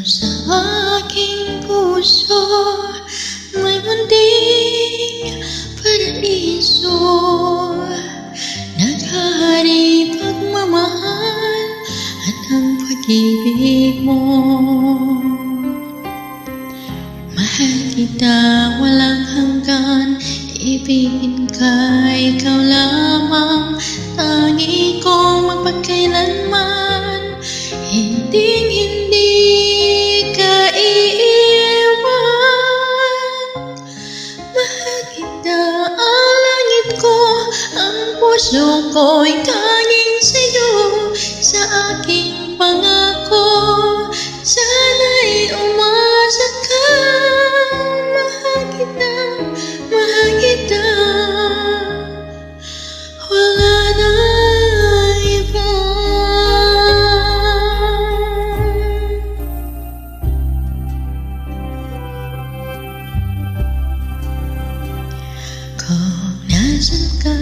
sa aking puso may munting paraiso. Naghahari pagmamahal at ang pag-ibig mo. Mahal kita walang hanggan, ibigin ka, ikaw lamang. Tangi kong magpagkailanman, hinding-hindi ka iiwan. Mahal kita, ang langit ko, ang puso ko'y tanging sa'yo. Sa aking pangako, sana'y umasa ka. Mahal kita, mahal kita, wala na iba. Kung nasan ka,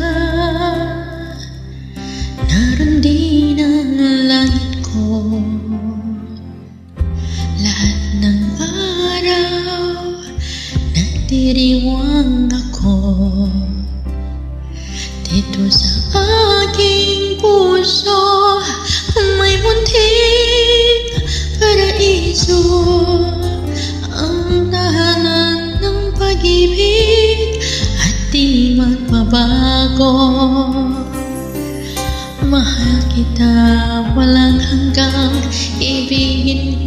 naroon din ang langit ko. Lahat ng araw nagdiriwang ako. Dito sa aking puso may munting paraiso. Ang tahanan ng pag-ibig at di magbabago. Mahal kita walang hanggang, ibigin